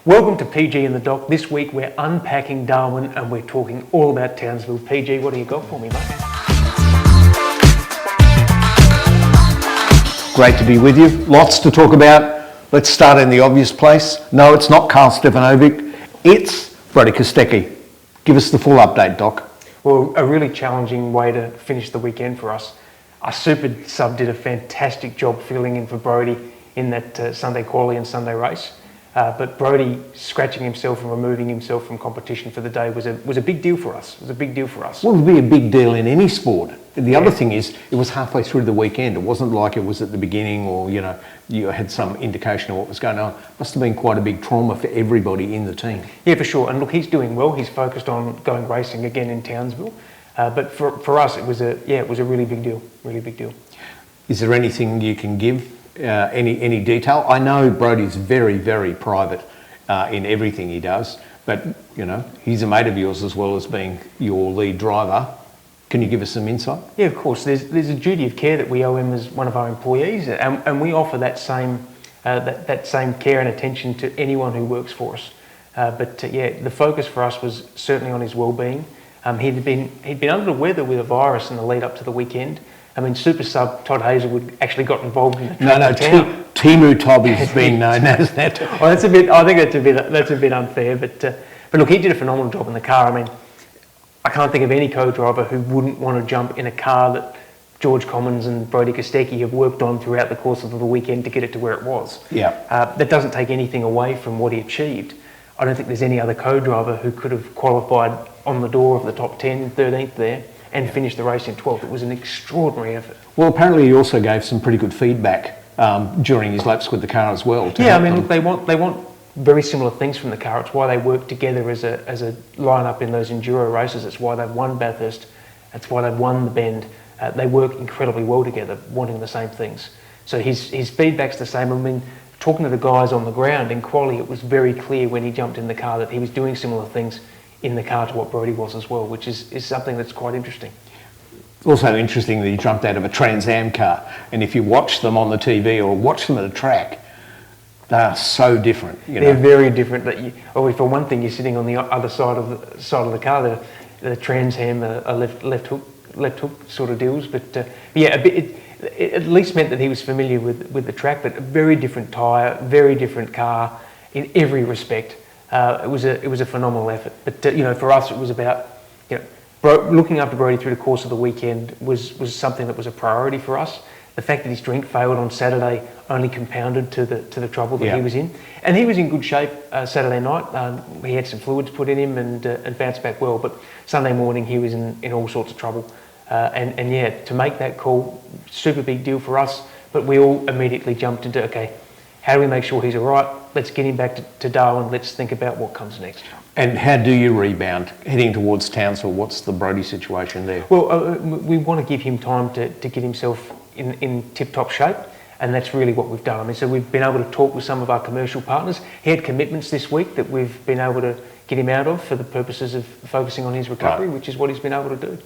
Welcome to PG and the Dock. This week we're unpacking Darwin and we're talking all about Townsville. PG, what do you got for me, mate? Great to be with you. Lots to talk about. Let's start in the obvious place. No, it's not Karl Stefanovic. It's Brodie Kostecki. Give us the full update, Doc. Well, a really challenging way to finish the weekend for us. Our super sub did a fantastic job filling in for Brodie in that Sunday quali and Sunday race. But Brodie scratching himself and removing himself from competition for the day was a big deal for us. It was a big deal for us. Well, it would be a big deal in any sport. The other thing is, it was halfway through the weekend. It wasn't like it was at the beginning or, you had some indication of what was going on. It must have been quite a big trauma for everybody in the team. Yeah, for sure. And look, he's doing well. He's focused on going racing again in Townsville. But for us, it was a really big deal. Really big deal. Is there anything you can give? Any detail? I know Brodie's very, very private in everything he does, but he's a mate of yours as well as being your lead driver. Can you give us some insight? Yeah, of course. There's a duty of care that we owe him as one of our employees, and we offer that same care and attention to anyone who works for us. But the focus for us was certainly on his well-being. He'd been under the weather with a virus in the lead up to the weekend. I mean, super sub Todd Hazelwood actually got involved in the track Timu Toby has been known as that. Well, I think that's a bit unfair, but look, he did a phenomenal job in the car. I mean, I can't think of any co-driver who wouldn't want to jump in a car that George Commons and Brodie Kostecki have worked on throughout the course of the weekend to get it to where it was. Yeah. That doesn't take anything away from what he achieved. I don't think there's any other co-driver who could have qualified on the door of the top 10, 13th there, and finished the race in 12th. It was an extraordinary effort. Well, apparently he also gave some pretty good feedback during his laps with the car as well. Look, they want very similar things from the car. It's why they work together as a lineup in those enduro races. It's why they've won Bathurst. It's why they've won the Bend. They work incredibly well together, wanting the same things. So his feedback's the same. I mean, talking to the guys on the ground in quali, it was very clear when he jumped in the car that he was doing similar things in the car to what Brodie was as well, which is something that's quite interesting. It's also interesting that he jumped out of a Trans Am car, and if you watch them on the TV or watch them at a track, they are so different. They're very different. For one thing, you're sitting on the other side of the car. The Trans Am are left hook sort of deals, but it at least meant that he was familiar with the track. But a very different tyre, very different car in every respect. It was a phenomenal effort. But for us, it was about looking after Brodie through the course of the weekend was something that was a priority for us. The fact that his drink failed on Saturday only compounded to the trouble that he was in. And he was in good shape Saturday night. He had some fluids put in him and bounced back well. But Sunday morning he was in all sorts of trouble. To make that call, super big deal for us. But we all immediately jumped into, okay, how do we make sure he's all right? Let's get him back to Darwin. Let's think about what comes next. And how do you rebound heading towards Townsville? What's the Brodie situation there? Well, we want to give him time to get himself in tip-top shape, and that's really what we've done. I mean, so we've been able to talk with some of our commercial partners. He had commitments this week that we've been able to get him out of for the purposes of focusing on his recovery, which is what he's been able to do.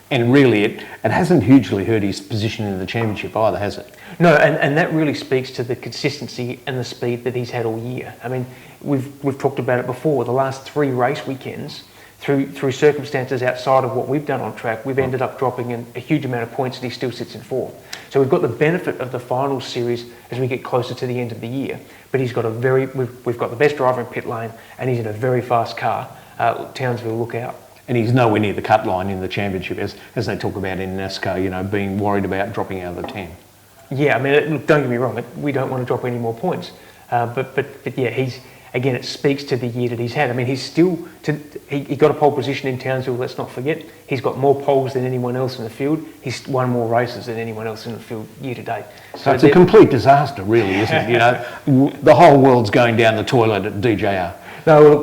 And really, it hasn't hugely hurt his position in the championship either, has it? No, and that really speaks to the consistency and the speed that he's had all year. I mean, we've talked about it before. The last 3 race weekends, through circumstances outside of what we've done on track, we've ended up dropping in a huge amount of points, and he still sits in 4th. So we've got the benefit of the final series as we get closer to the end of the year. But he's got we've got the best driver in pit lane, and he's in a very fast car. Townsville, look out. And he's nowhere near the cut line in the championship, as they talk about in NASCAR, being worried about dropping out of the 10. Yeah, I mean, look, don't get me wrong, we don't want to drop any more points. But it speaks to the year that he's had. I mean, he got a pole position in Townsville, let's not forget. He's got more poles than anyone else in the field. He's won more races than anyone else in the field year to date. So it's a complete disaster, really, isn't it? The whole world's going down the toilet at DJR. No, look,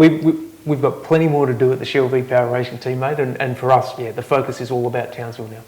we've got plenty more to do at the Shell V-Power Racing team, mate, and for us, the focus is all about Townsville now.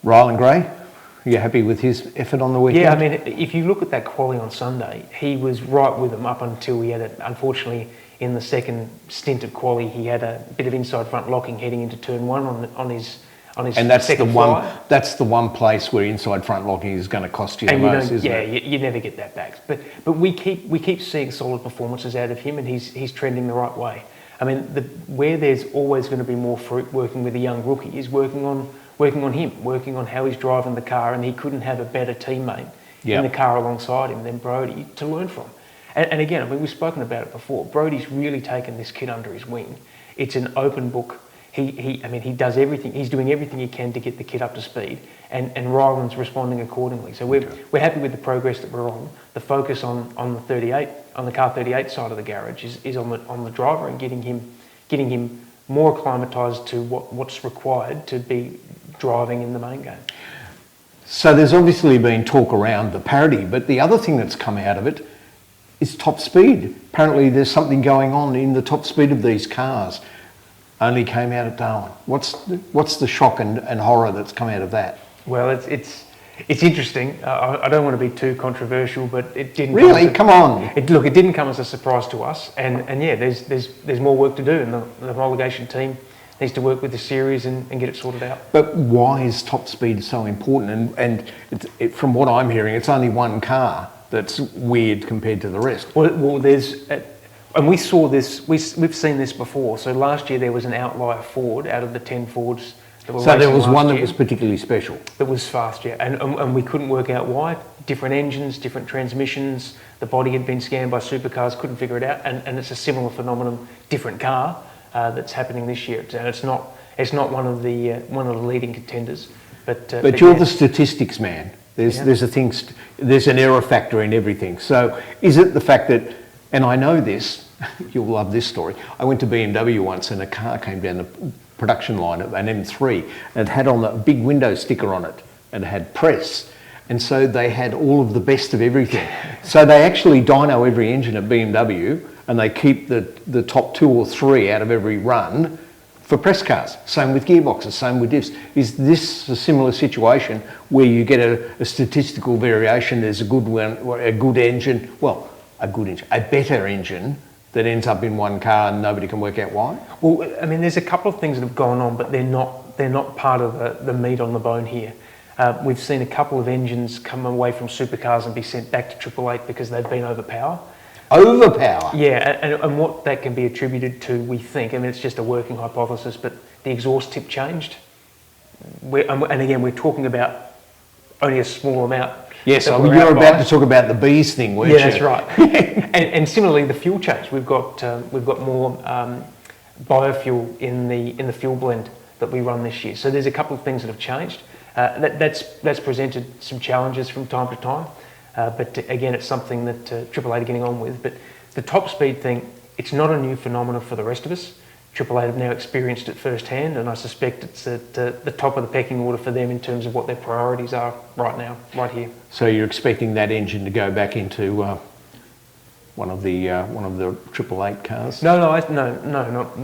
Rylan Gray, are you happy with his effort on the weekend? Yeah, I mean, if you look at that quali on Sunday, he was right with them up until he had unfortunately, in the second stint of quali, he had a bit of inside front locking heading into turn 1 on his on his And that's the second one. fly. That's the one place where inside front locking is going to cost you the And most, isn't yeah, it? you never get that back. But we keep seeing solid performances out of him, and he's trending the right way. I mean, where there's always going to be more fruit working with a young rookie is working on him, working on how he's driving the car, and he couldn't have a better teammate in the car alongside him than Brodie to learn from. And again, I mean, we've spoken about it before. Brodie's really taken this kid under his wing. It's an open book. He does everything. He's doing everything he can to get the kid up to speed, and Ryland's responding accordingly. So we're happy with the progress that we're on. The focus on the 38, on the car 38 side of the garage is on the driver and getting him more acclimatised to what's required to be driving in the main game. So there's obviously been talk around the parity, but the other thing that's come out of it is top speed. Apparently there's something going on in the top speed of these cars. Only came out at Darwin. What's the shock and horror that's come out of that? Well, it's interesting. I don't want to be too controversial, but it didn't. Really? Come on. It didn't come as a surprise to us, and yeah, there's more work to do, and the homologation team needs to work with the series and get it sorted out. But why is top speed so important? And from what I'm hearing, it's only one car that's weird compared to the rest. Well, there's. And we saw this, we've seen this before. So last year there was an outlier Ford out of the 10 Fords that were So there racing was last one that year was particularly special. that was fast, yeah. And we couldn't work out why. Different engines, different transmissions, the body had been scanned by supercars, couldn't figure it out. And it's a similar phenomenon, different car, that's happening this year. And it's not one of the leading contenders. But you're the statistics man. There's an error factor in everything. So is it the fact that, and I know this, you'll love this story. I went to BMW once and a car came down the production line, an M3, and it had on a big window sticker on it, and it had press. And so they had all of the best of everything. So they actually dyno every engine at BMW, and they keep the top 2 or 3 out of every run for press cars. Same with gearboxes, same with diffs. Is this a similar situation where you get a statistical variation? There's a better engine that ends up in one car and nobody can work out why? Well, I mean, there's a couple of things that have gone on, but they're not part of the meat on the bone here. We've seen a couple of engines come away from supercars and be sent back to Triple Eight because they've been overpowered. Overpower? Yeah, and what that can be attributed to, we think, I mean, it's just a working hypothesis, but the exhaust tip changed. And again, we're talking about only a small amount. Yes, you're about to talk about the bees thing, weren't you? Yeah, that's right. and similarly, the fuel change. We've got more biofuel in the fuel blend that we run this year. So there's a couple of things that have changed. That's presented some challenges from time to time. But again, it's something that Triple Eight are getting on with. But the top speed thing, it's not a new phenomenon for the rest of us. Triple Eight have now experienced it firsthand, and I suspect it's at the top of the pecking order for them in terms of what their priorities are right now, right here. So you're expecting that engine to go back into one of the Triple Eight cars? No, not.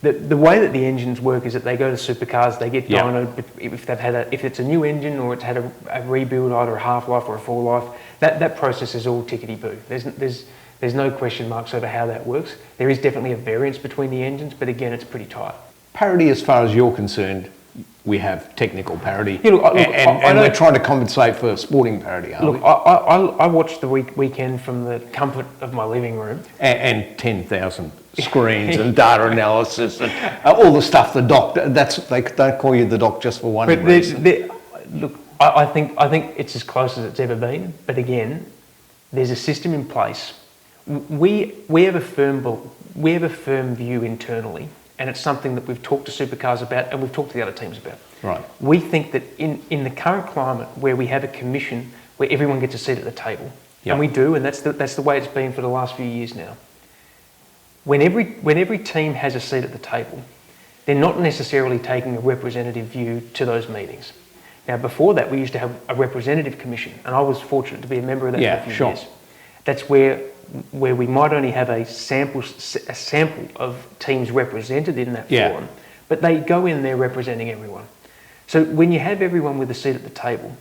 The way that the engines work is that they go to supercars, they get dynoed. If it's a new engine or it's had a rebuild, either a half life or a full life, that process is all tickety boo. There's no question marks over how that works. There is definitely a variance between the engines, but again, it's pretty tight. Parity, as far as you're concerned, we have technical parity, and we're trying to compensate for sporting parity, aren't we? I watched the weekend from the comfort of my living room. And 10,000 screens and data analysis and all the stuff the doc, they don't call you the doc just for one reason. I think it's as close as it's ever been, but again, there's a system in place. We have a firm view internally, and it's something that we've talked to supercars about and we've talked to the other teams about. Right. We think that in the current climate where we have a commission where everyone gets a seat at the table, and we do, and that's the way it's been for the last few years now. When every team has a seat at the table, they're not necessarily taking a representative view to those meetings. Now, before that, we used to have a representative commission, and I was fortunate to be a member of that for a few years. That's where we might only have a sample of teams represented in that forum, but they go in there representing everyone. So when you have everyone with a seat at the table,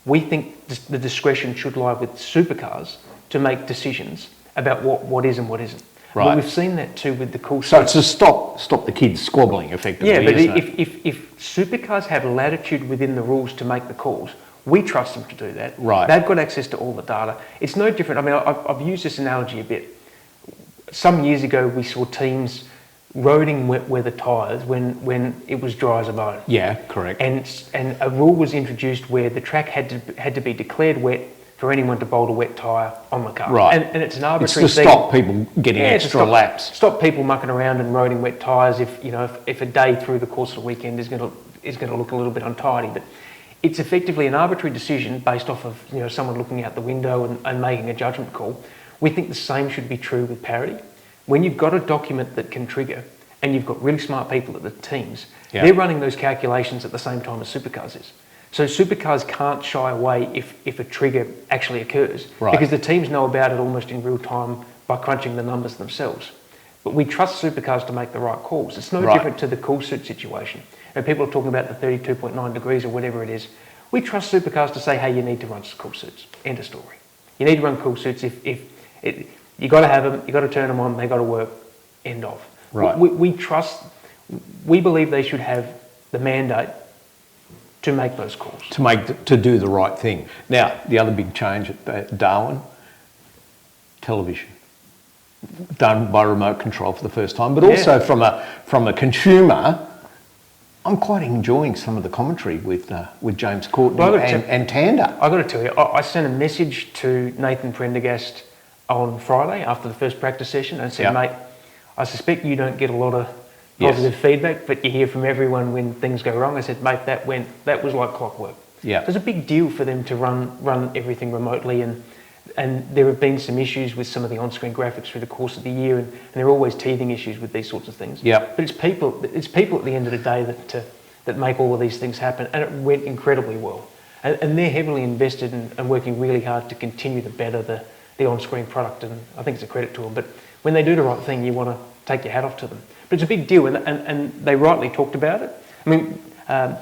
we think the discretion should lie with supercars to make decisions about what is and what isn't. Right. But we've seen that too with the cool So suits. it's to stop the kids squabbling effectively. Yeah, but isn't it? if supercars have latitude within the rules to make the calls, we trust them to do that. Right. They've got access to all the data. It's no different. I mean, I've used this analogy a bit. Some years ago, we saw teams roading wet weather tyres when it was dry as a bone. Yeah, correct. And a rule was introduced where the track had to be declared wet for anyone to bolt a wet tyre on the car. Right. And it's an It's arbitrary to thing. stop people getting Yeah, to extra laps. Stop people mucking around and roading wet tyres if a day through the course of the weekend is going to look a little bit untidy. But it's effectively an arbitrary decision based off of someone looking out the window and making a judgment call. We think the same should be true with parity. When you've got a document that can trigger and you've got really smart people at the teams, Yeah. they're running those calculations at the same time as supercars is. So supercars can't shy away if a trigger actually occurs, Right. because the teams know about it almost in real time by crunching the numbers themselves. But we trust supercars to make the right calls. It's no Right. different to the cool suit situation. And people are talking about the 32.9 degrees or whatever it is. We trust supercars to say, hey, you need to run cool suits. End of story. You need to run cool suits you got to have them, you got to turn them on, they got to work. End of. Right. We believe they should have the mandate to make those calls. To do the right thing. Now, the other big change at Darwin, television, done by remote control for the first time, but also from a consumer, I'm quite enjoying some of the commentary with James Courtney and Tander. I've got to tell you, I sent a message to Nathan Prendergast on Friday after the first practice session and said, mate, I suspect you don't get a lot of positive feedback, but you hear from everyone when things go wrong. I said, mate, that was like clockwork. Yeah. It's a big deal for them to run everything remotely, and there have been some issues with some of the on-screen graphics through the course of the year, and there are always teething issues with these sorts of things. Yeah. But it's people at the end of the day that make all of these things happen, and it went incredibly well. And they're heavily invested and working really hard to continue to better the on-screen product, and I think it's a credit to them. But when they do the right thing, you want to take your hat off to them. But it's a big deal, and they rightly talked about it. I mean,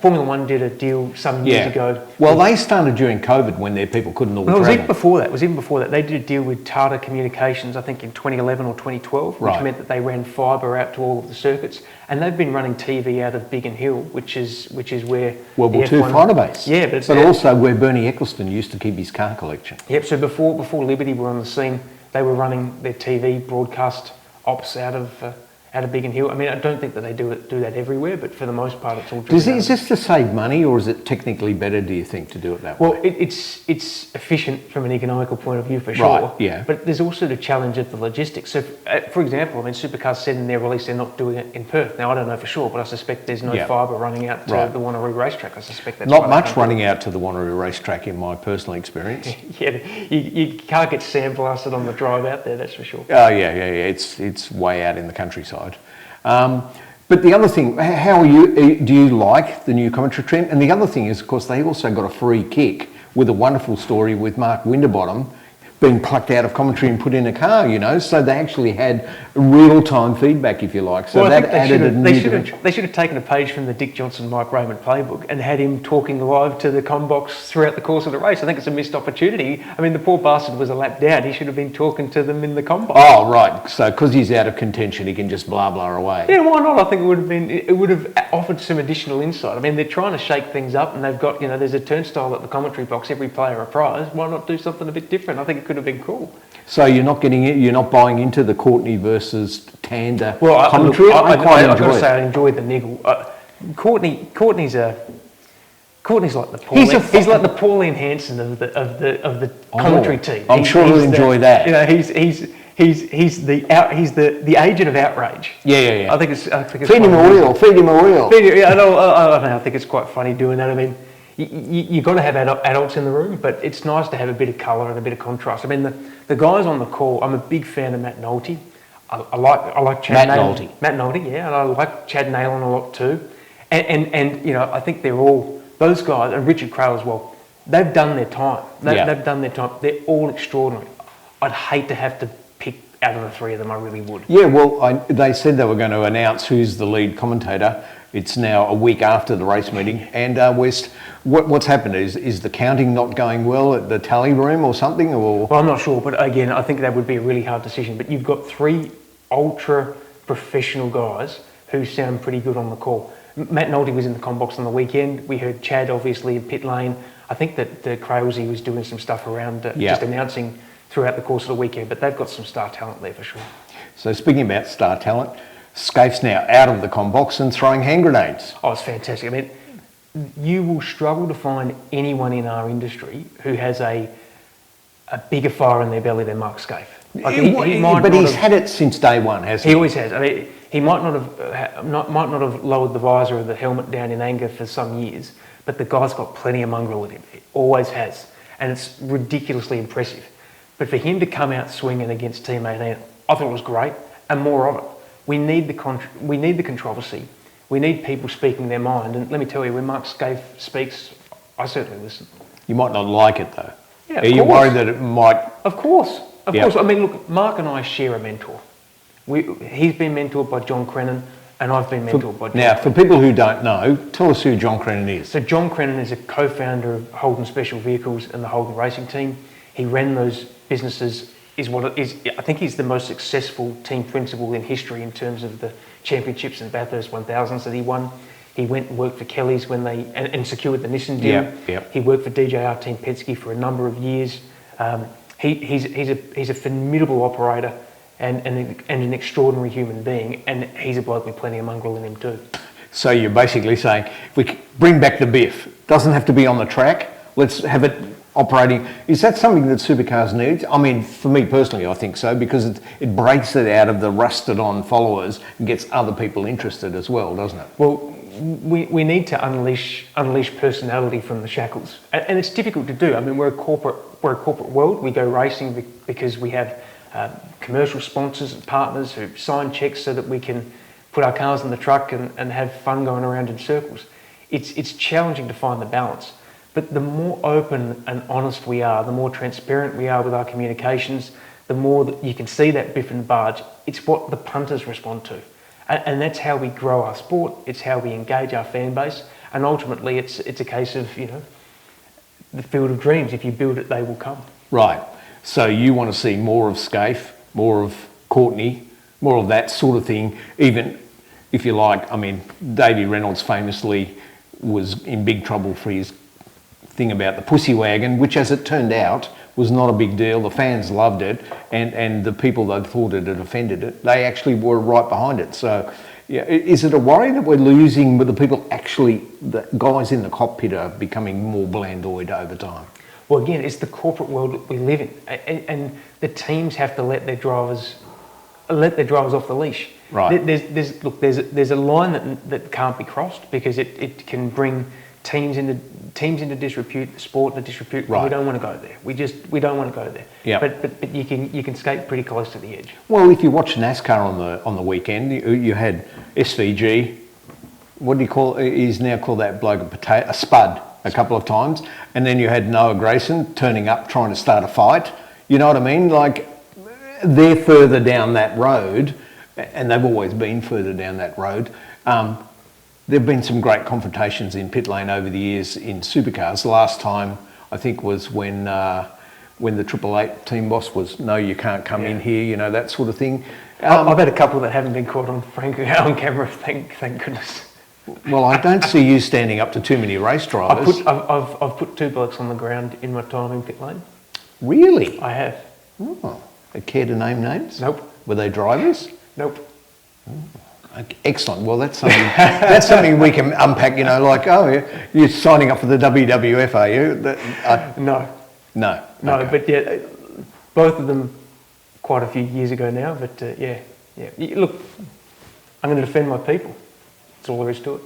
Formula One did a deal some years ago. Well, they started during COVID when their people couldn't all travel. It was even before that. They did a deal with Tata Communications, I think in 2011 or 2012, which meant that they ran fibre out to all of the circuits. And they've been running TV out of Biggin Hill, which is where World War II fighter base. Yeah, but also where Bernie Ecclestone used to keep his car collection. Yep. So before Liberty were on the scene, they were running their TV broadcast ops out of Biggin Hill. I mean, I don't think that they do that everywhere, but for the most part, it's all driven. Is this to save money, or is it technically better, do you think, to do it that way? Well, it's efficient from an economical point of view, for sure. Right, yeah. But there's also the challenge of the logistics. So, for example, I mean, Supercars said in their release they're not doing it in Perth. Now, I don't know for sure, but I suspect there's no fibre running out to the Wanneroo racetrack. I suspect that's not much running out to the Wanneroo racetrack in my personal experience. Yeah, you can't get sandblasted on the drive out there, that's for sure. Oh, yeah. It's way out in the countryside. But the other thing, how are you? Do you like the new commentary trend? And the other thing is, of course, they also got a free kick with a wonderful story with Mark Winterbottom being plucked out of commentary and put in a car, so they actually had real-time feedback, if you like. So that added a new dimension. They should have taken a page from the Dick Johnson, Mike Raymond playbook and had him talking live to the combox throughout the course of the race. I think it's a missed opportunity. I mean, the poor bastard was a lap down. He should have been talking to them in the combox. Oh, right. So because he's out of contention, he can just blah, blah away. Yeah, why not? I think it would have offered some additional insight. I mean, they're trying to shake things up, and they've got, there's a turnstile at the commentary box, every player a prize. Why not do something a bit different? I think it could have been cool. So you're not buying into the Courtney versus Tander commentary? I've got to say, I enjoyed the niggle. Courtney's like the Pauline. He's like the Pauline Hanson of the commentary team. I'm sure he'll enjoy that. He's the agent of outrage. Yeah. I think it's feed him a wheel. I think it's quite funny doing that. I mean, you've got to have adults in the room, but it's nice to have a bit of colour and a bit of contrast. I mean, the guys on the call, I'm a big fan of Matt Nolte. I like Chad Nalen. Matt Nolte, yeah, and I like Chad Nalen a lot too. And I think they're all, those guys, and Richard Craill as well, they've done their time. They've done their time. They're all extraordinary. I'd hate to have to pick out of the three of them, I really would. Yeah, well, they said they were going to announce who's the lead commentator. It's now a week after the race meeting, and what's happened is the counting not going well at the tally room or something, or? Well, I'm not sure, but again, I think that would be a really hard decision. But you've got three ultra professional guys who sound pretty good on the call. Matt Nolte was in the combox on the weekend. We heard Chad obviously in pit lane. I think that Crailsey was doing some stuff around just announcing throughout the course of the weekend, but they've got some star talent there for sure. So speaking about star talent, Skaife's now out of the combox and throwing hand grenades. Oh, it's fantastic. I mean, you will struggle to find anyone in our industry who has a bigger fire in their belly than Mark Skaife. Like but he's had it since day one, hasn't he? He always has. I mean, he might not have lowered the visor of the helmet down in anger for some years, but the guy's got plenty of mongrel in him. He always has, and it's ridiculously impressive. But for him to come out swinging against Team 18, I thought it was great, and more of it. We need the controversy. We need people speaking their mind, and let me tell you, when Mark Skaife speaks, I certainly listen. You might not like it though. Yeah, Are you worried that it might? Of course. I mean, look, Mark and I share a mentor. He's been mentored by John Crennan, and I've been mentored by John. Now, for people who don't know, tell us who John Crennan is. So John Crennan is a co-founder of Holden Special Vehicles and the Holden Racing Team. He ran those businesses. I think he's the most successful team principal in history in terms of the championships and Bathurst 1000s that he won. He went and worked for Kelly's when and secured the Nissan deal. He worked for DJR Team Penske for a number of years. He's a formidable operator and an extraordinary human being, and he's a bloke with plenty of mongrel in him too. So you're basically saying, if we bring back the biff, doesn't have to be on the track, let's have it operating. Is that something that supercars need? I mean, for me personally, I think so, because it breaks it out of the rusted on followers and gets other people interested as well, doesn't it? Well, we need to unleash personality from the shackles, and it's difficult to do. I mean, we're a corporate world. We go racing because we have commercial sponsors and partners who sign checks so that we can put our cars in the truck and have fun going around in circles. It's challenging to find the balance. But the more open and honest we are, the more transparent we are with our communications, the more that you can see that biff and barge. It's what the punters respond to. And that's how we grow our sport. It's how we engage our fan base. And ultimately, it's a case of, the field of dreams. If you build it, they will come. Right. So you want to see more of Skaife, more of Courtney, more of that sort of thing. Even, if you like, I mean, Davey Reynolds famously was in big trouble for his thing about the pussy wagon, which, as it turned out, was not a big deal. The fans loved it, and the people that thought it had offended it, they actually were right behind it. So, yeah, is it a worry that we're losing with the people actually, the guys in the cockpit are becoming more blandoid over time? Well, again, it's the corporate world that we live in, and the teams have to let their drivers off the leash. Right. There's a line that can't be crossed, because it can bring teams into disrepute, sport into disrepute. Right. We don't want to go there. We don't want to go there. Yeah. But you can skate pretty close to the edge. Well, if you watch NASCAR on the weekend, you had SVG. What do you call? He's now called that bloke a spud a couple of times, and then you had Noah Grayson turning up trying to start a fight. You know what I mean? Like, they're further down that road, and they've always been further down that road. There have been some great confrontations in pit lane over the years in supercars. The last time, I think, was when the 888 team boss was, no, you can't come in here, that sort of thing. I've had a couple that haven't been caught on camera, thank goodness. Well, I don't see you standing up to too many race drivers. I've put 2 blokes on the ground in my time in pit lane. Really? I have. Oh, care to name names? Nope. Were they drivers? Nope. Excellent. Well, that's something we can unpack. You're signing up for the WWF, are you? No. Okay. But yeah, both of them quite a few years ago now. But yeah. Look, I'm going to defend my people. That's all there is to it.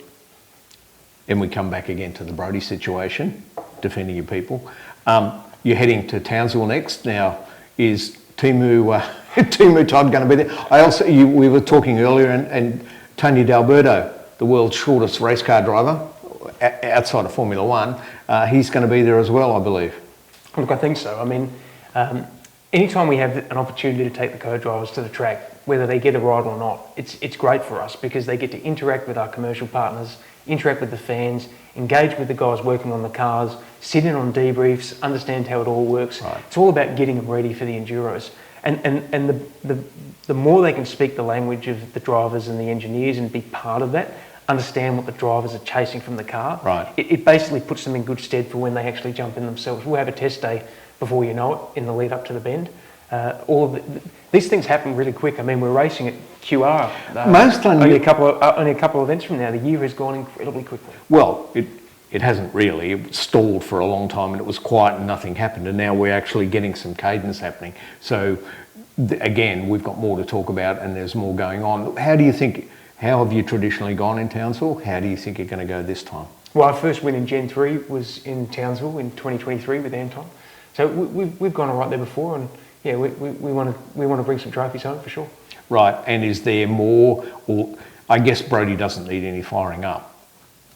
And we come back again to the Brodie situation, defending your people. You're heading to Townsville next. Now, is Timu Todd going to be there? We were talking earlier, and Tony D'Alberto, the world's shortest race car driver, outside of Formula One, he's going to be there as well, I believe. Look, I think so. I mean, anytime we have an opportunity to take the co-drivers to the track, whether they get a ride or not, it's great for us, because they get to interact with our commercial partners, interact with the fans, engage with the guys working on the cars, sit in on debriefs, understand how it all works. Right. It's all about getting them ready for the Enduros. And the more they can speak the language of the drivers and the engineers and be part of that, understand what the drivers are chasing from the car, Right. it basically puts them in good stead for when they actually jump in themselves. We'll have a test day before you know it in the lead up to the bend. These things happen really quick. I mean, we're racing at QR. Only a couple of events from now. The year has gone incredibly quickly. Well, it hasn't really. It stalled for a long time and it was quiet and nothing happened, and now we're actually getting some cadence happening. So again, we've got more to talk about and there's more going on. How have you traditionally gone in Townsville? How do you think you're going to go this time? Well, our first win in Gen 3 was in Townsville in 2023 with Anton. So we've gone all right there before, and yeah, we want to bring some trophies home for sure. Right, and is there more? Or I guess Brodie doesn't need any firing up.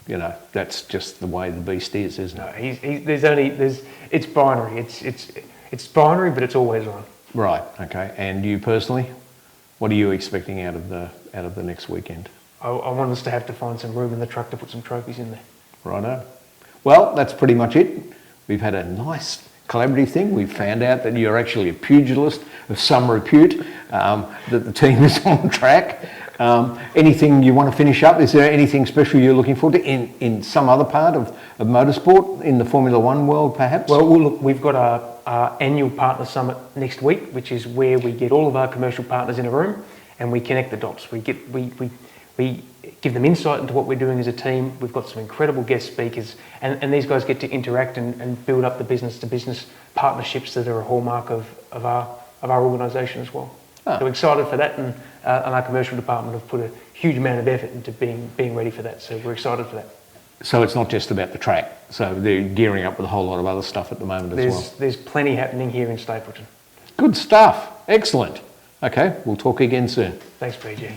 You know, that's just the way the beast is, isn't it? No, it's binary. It's binary, but it's always on. Right. Okay. And you personally, what are you expecting out of the next weekend? I want us to have to find some room in the truck to put some trophies in there. Righto. Well, that's pretty much it. We've had a nice collaborative thing. We've found out that you're actually a pugilist of some repute, that the team is on track. Anything you want to finish up? Is there anything special you're looking forward to in some other part of motorsport, in the Formula One world perhaps? Well, look, we've got our annual partner summit next week, which is where we get all of our commercial partners in a room and we connect the dots. We give them insight into what we're doing as a team. We've got some incredible guest speakers, and these guys get to interact and build up the business-to-business partnerships that are a hallmark of our organisation as well. So we're excited for that, and our commercial department have put a huge amount of effort into being ready for that. So we're excited for that. So it's not just about the track. So they're gearing up with a whole lot of other stuff at the moment as well. There's plenty happening here in Stapleton. Good stuff. Excellent. Okay, we'll talk again soon. Thanks, PG.